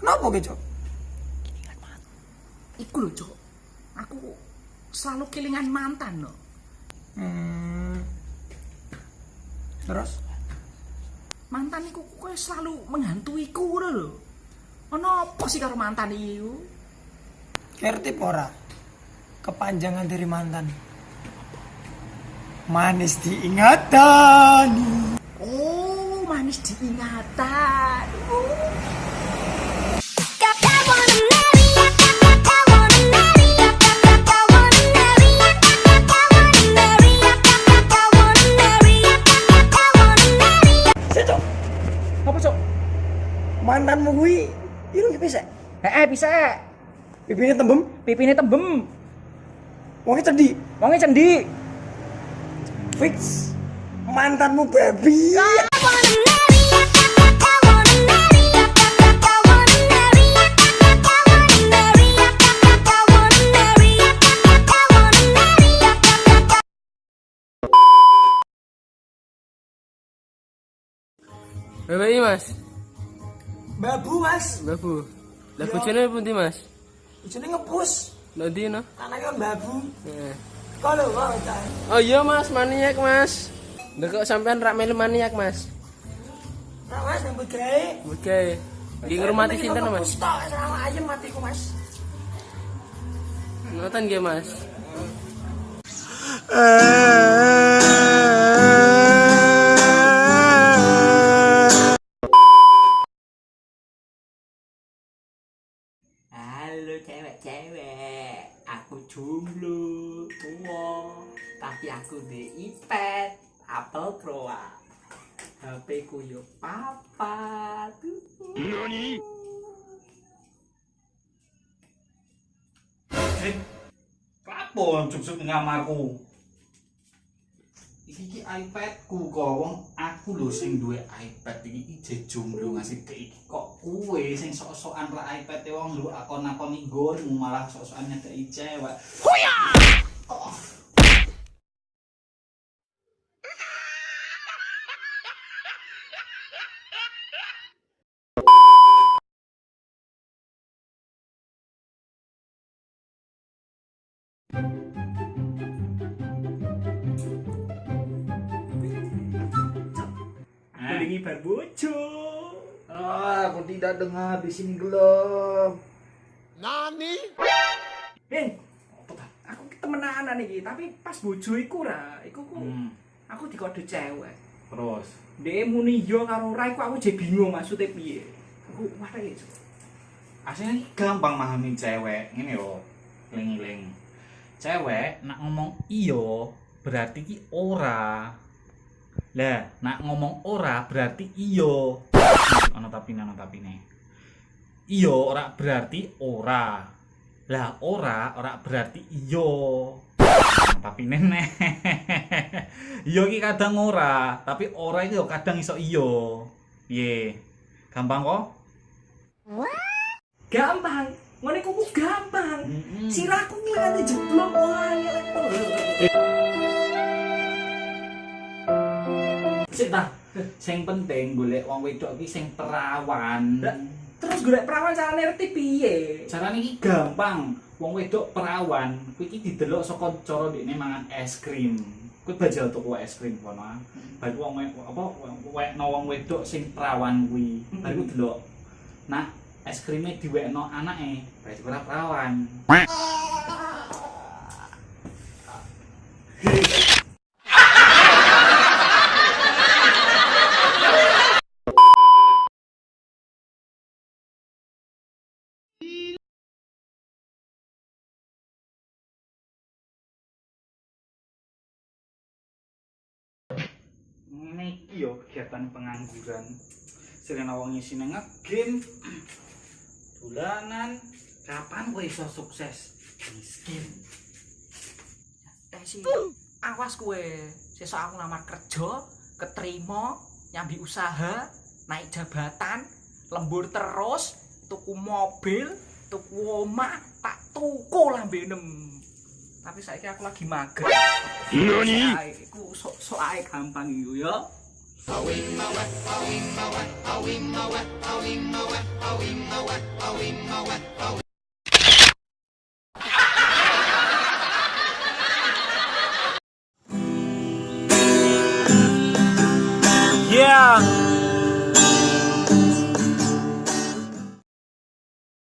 Kenapa gitu? Iku lho, Cok. Aku selalu kelingan mantan lho. Terus? Mantan iku kowe selalu menghantuiku lho. Ono apa sih karo mantan iku? Ngerti pora? Kepanjangan dari mantan. Manis diingatan. Oh, manis diingatan. Apa, Cok? Mantanmu gue irung bisa? Bisa. Pipinya tembem? Pipine tembem. Wongnya cedik? Wonge cendi. Fix. Mantanmu babi. Berapa ini mas? Babu mas. Babu. Lah bojone pundi mas? Ujungnya ngepus. Nanti no. Anaknya kan babu. Eh. Kalau kau cah. Oh iya mas, maniak mas. Lah kok sampean rak melu maniak mas? Nah mas yang begai. Oke. Nggih ngurmati sinten mas? Stok sama ayam matiku mas. Ngoten nggih mas. Halo cewek-cewek, aku jomblo, tapi aku di iPad, Apple Pro. HP ku yo papa tuh. Nani? Kapan cuk-cuk ngamarku? Iki iPadku kok wong aku lho sing duwe iPad iki ije jomblo ngasih ke iki kok kowe sing sok-sokan ra iPad e wong lho akon-akoni nggonmu malah sok-sokan nyedeki cewek. Hoya! Kulingi barbojo. Aku tidak dengar di sini gelap. Aku temenanan iki, tapi pas bojo iku aku dikode cewek. Terus Dhek muni yo karo ora iku aku je bingung maksudnya piye. Aku wae. aslinya gampang memahami cewek ngene yo. Eling-eling. Cewek nak ngomong iyo berarti ki ora. Lah, nak ngomong ora berarti iyo. Ana tapine. Iyo ora berarti ora. Lah ora berarti iyo. Tapi nenek. Iyo ki kadang ora, tapi ora iki yo kadang iso iyo. Piye? Gampang kok? Gampang. Ngene kuku gampang. Sirahku ngene jeblok wae. Sik ta. Sing penting golek wong wedok iki sing perawan. Terus golek perawan carane ngerti piye? Carane iki gampang. Wong wedok perawan, kuwi iki didelok saka cara dekne mangan es krim. Kuwi bajal tuku es krim kono. Bari wong wekno wong wedok sing perawan kuwi. Bari ku delok. Nah, es krime diwekno anake, berarti ora perawan. Niki yo kegiatan pengangguran. Sering wong isine nge-game, dolanan, kapan kowe iso sukses? Miskin. Sih, awas kowe. Sesuk aku ngamar kerja, keterima, nyambi usaha, naik jabatan, lembur terus, tuku mobil, tuku omah, tak tuku lambe nem. Tapi saiki aku lagi mager. Nani? Iku sok ae gampang iku ya. Awing mawat.